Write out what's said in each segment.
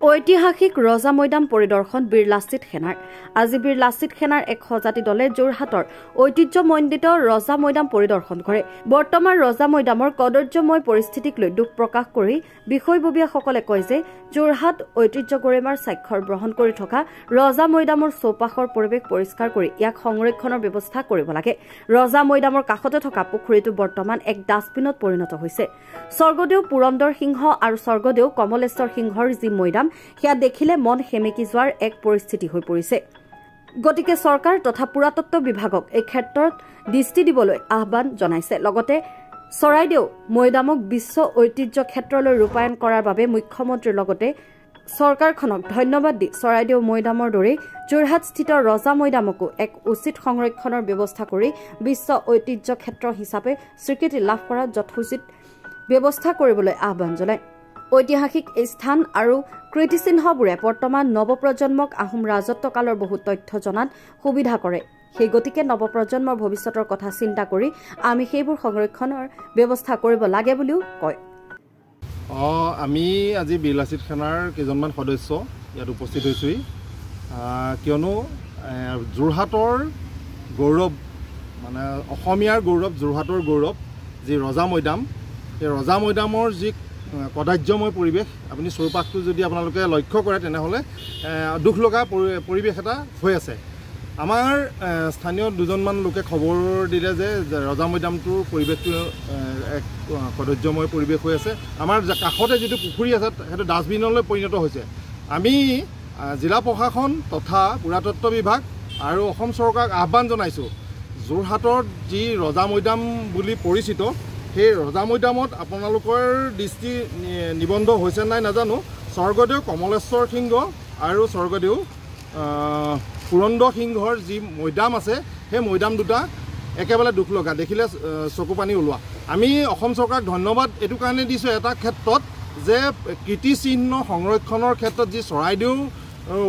ঐতিহাসিক ৰজা মৈদাম পৰিদৰ্শন বীৰ লাচিত সেনাৰ আজি বীৰ লাচিত সেনাৰ এক সজাতি দলে যোৰহাটৰ ঐতিহ্যমণ্ডিত ৰজা মৈদাম পৰিদৰ্শন কৰে। বৰ্তমান ৰজা মৈদামৰ কদৰ্যময় পৰিস্থিতিক লৈ দুখ প্ৰকাশ কৰি বিষয়ববীয়াসকলে কয় যে যোৰহাট ঐতিহ্য গৰিমাৰ স্বাক্ষৰ গ্ৰহণ কৰি থকা ৰজা মৈদামৰ চৌপাশৰ পৰিৱেশ পৰিষ্কাৰ কৰি ইয়াক সংৰক্ষণৰ ব্যৱস্থা কৰিব লাগে। ৰজা মৈদামৰ কাষতে থকা পুখুৰীটো বৰ্তমান এক ডাষ্টবিনত পৰিণত হৈছে। স্বৰ্গদেউ পুৰন্দৰ সিংহ আৰু স্বৰ্গদেউ কমলেশ্বৰ সিংহৰ যি মৈদাম সেয়া দেখিলে মন সেমেকি যোৱাৰ এক পৰিস্থিতি হৈ পৰিছে। গতিকে চৰকাৰ তথা পুৰাতত্ব বিভাগক এই ক্ষেত্ৰত দৃষ্টি দিবলৈ আহ্বান জনাইছে। লগতে চৰাইদেউ মৈদামক বিশ্ব ঐতিহ্য ক্ষেত্ৰলৈ ৰূপায়ণ কৰাৰ বাবে মুখ্যমন্ত্ৰীৰ লগতে চৰকাৰখনক ধন্যবাদ দি চৰাইদেউ মৈদামৰ দৰে যোৰহাটস্থিত ৰজা মৈদামকো এক উচিত সংৰক্ষণৰ ব্যৱস্থা কৰি বিশ্ব ঐতিহ্য ক্ষেত্ৰ হিচাপে স্বীকৃতি লাভ কৰাৰ যথোচিত ব্যৱস্থা কৰিবলৈ আহ্বান জনায়। ঐতিহাসিক এই স্থান আৰু কীৰ্তিচিহ্নবোৰে বৰ্তমান নৱপ্ৰজন্মক আহোম ৰাজত্বকালৰ বহু তথ্য জনাত সুবিধা কৰে। সেই গতিকে নৱপ্ৰজন্মৰ ভৱিষ্যতৰ কথা চিন্তা কৰি আমি সেইবোৰ সংৰক্ষণৰ ব্যৱস্থা কৰিব লাগে বুলিও কয়। আমি আজি বীৰ লাচিত সেনাৰ কেইজনমান সদস্য ইয়াত উপস্থিত হৈছোঁ, কিয়নো যোৰহাটৰ গৌৰৱ মানে অসমীয়াৰ গৌৰৱ, যোৰহাটৰ গৌৰৱ যি ৰজা মৈদাম, এই ৰজা মৈদামৰ যি কদাৰ্যময় পৰিৱেশ আপুনি চৌপাশটো যদি আপোনালোকে লক্ষ্য কৰে তেনেহ'লে দুখ লগা পৰিৱেশ এটা হৈ আছে। আমাৰ স্থানীয় দুজনমান লোকে খবৰ দিলে যে ৰজা মৈদামটোৰ পৰিৱেশটো এক কদৰ্যময় পৰিৱেশ হৈ আছে। আমাৰ কাষতে যিটো পুখুৰী আছে সেইটো ডাষ্টবিনলৈ পৰিণত হৈছে। আমি জিলা প্ৰশাসন তথা পুৰাতত্ব বিভাগ আৰু অসম চৰকাৰক আহ্বান জনাইছোঁ, যোৰহাটত যি ৰজা মৈদাম বুলি পৰিচিত সেই ৰজা মৈদামত আপোনালোকৰ দৃষ্টি নিবন্ধ হৈছে নাই নাজানো। স্বৰ্গদেউ কমলেশ্বৰ সিংহ আৰু স্বৰ্গদেউ পুৰন্দৰ সিংহৰ যি মৈদাম আছে সেই মৈদাম দুটা একেবাৰে দুখ লগা, দেখিলে চকু পানী ওলোৱা। আমি অসম চৰকাৰক ধন্যবাদ এইটো কাৰণে দিছোঁ এটা ক্ষেত্ৰত যে কীৰ্তিচিহ্ন সংৰক্ষণৰ ক্ষেত্ৰত যি চৰাইদেউৰ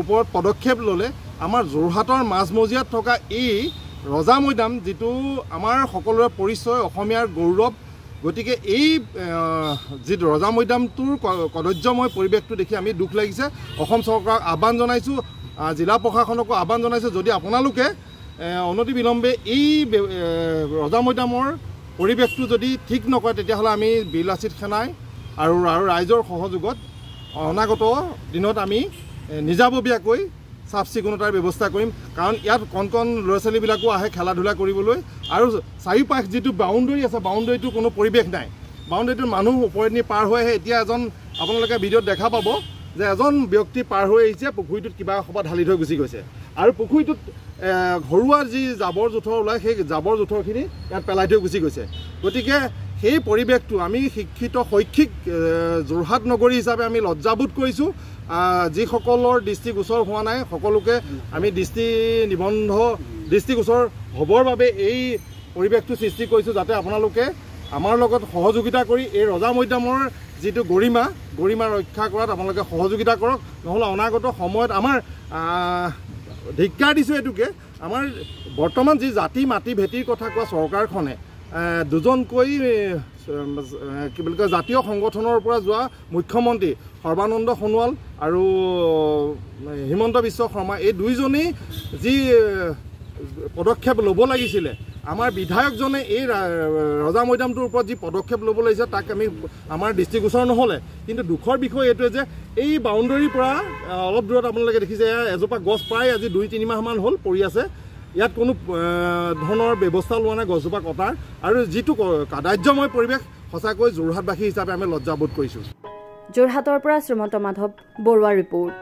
ওপৰত পদক্ষেপ ল'লে আমাৰ যোৰহাটৰ মাজমজিয়াত থকা এই ৰজা মৈদাম যিটো আমাৰ সকলোৰে পৰিচয়, অসমীয়াৰ গৌৰৱ। গতিকে এই যি ৰজা মৈদামটোৰ কদৰ্যময় পৰিৱেশটো দেখি আমি দুখ লাগিছে। অসম চৰকাৰক আহ্বান জনাইছোঁ, জিলা প্ৰশাসনকো আহ্বান জনাইছোঁ, যদি আপোনালোকে অনতিবিলম্বে এই ৰজা মৈদামৰ পৰিৱেশটো যদি ঠিক নকৰে তেতিয়াহ'লে আমি বীৰ লাচিত সেনাই আৰু ৰাইজৰ সহযোগত অনাগত দিনত আমি নিজাববীয়াকৈ চাফ চিকুণতাৰ ব্যৱস্থা কৰিম। কাৰণ ইয়াত কণ কণ ল'ৰা ছোৱালীবিলাকো আহে খেলা ধূলা কৰিবলৈ, আৰু চাৰিওপাশ যিটো বাউণ্ডেৰী আছে বাউণ্ডেৰীটো কোনো পৰিৱেশ নাই। বাউণ্ডেৰীটোত মানুহ ওপৰেদি পাৰ হৈ আহে। এতিয়া আপোনালোকে ভিডিঅ'ত দেখা পাব যে এজন ব্যক্তি পাৰ হৈ আহিছে, পুখুৰীটোত কিবা সভা ঢালি থৈ গুচি গৈছে, আৰু পুখুৰীটোত ঘৰুৱা যি জাবৰ জোঁথৰ ওলায় সেই জাবৰ জোঁথৰখিনি ইয়াত পেলাই থৈ গুচি গৈছে। গতিকে সেই পৰিৱেশটো আমি শিক্ষিত শৈক্ষিক যোৰহাট নগৰী হিচাপে আমি লজ্জাবোধ কৰিছোঁ। যিসকলৰ দৃষ্টিগোচৰ হোৱা নাই সকলোকে আমি দৃষ্টিগোচৰ হ'বৰ বাবে এই পৰিৱেশটো সৃষ্টি কৰিছোঁ, যাতে আপোনালোকে আমাৰ লগত সহযোগিতা কৰি এই ৰজা মৈদামৰ যিটো গৰিমা ৰক্ষা কৰাত আপোনালোকে সহযোগিতা কৰক। নহ'লে অনাগত সময়ত আমাৰ ধিক্কাৰ দিছোঁ এইটোকে, আমাৰ বৰ্তমান যি জাতি মাটি ভেটিৰ কথা কোৱা চৰকাৰখনে দুজনকৈ কি বুলি কয় জাতীয় সংগঠনৰ পৰা যোৱা মুখ্যমন্ত্ৰী সৰ্বানন্দ সোণোৱাল আৰু হিমন্ত বিশ্ব শৰ্মা, এই দুইজনেই যি পদক্ষেপ ল'ব লাগিছিলে, আমাৰ বিধায়কজনে এই ৰজা মৈদামটোৰ ওপৰত যি পদক্ষেপ ল'ব লাগিছে তাক আমাৰ দৃষ্টিগোচৰ নহ'লে। কিন্তু দুখৰ বিষয় এইটোৱে যে এই বাউণ্ডেৰীৰ পৰা অলপ দূৰত আপোনালোকে দেখিছে এজোপা গছ প্ৰায় আজি 2-3 মাহমান হ'ল পৰি আছে। ইয়াত কোনো ধৰণৰ ব্যৱস্থা লোৱা নাই গছজোপা কটাৰ, আৰু যিটো কদাৰ্যময় পৰিৱেশ সঁচাকৈ যোৰহাটবাসী হিচাপে আমি লজ্জাবোধ কৰিছোঁ। যোৰহাটৰ পৰা শ্ৰীমন্ত মাধৱ বৰুৱাৰ ৰিপৰ্ট।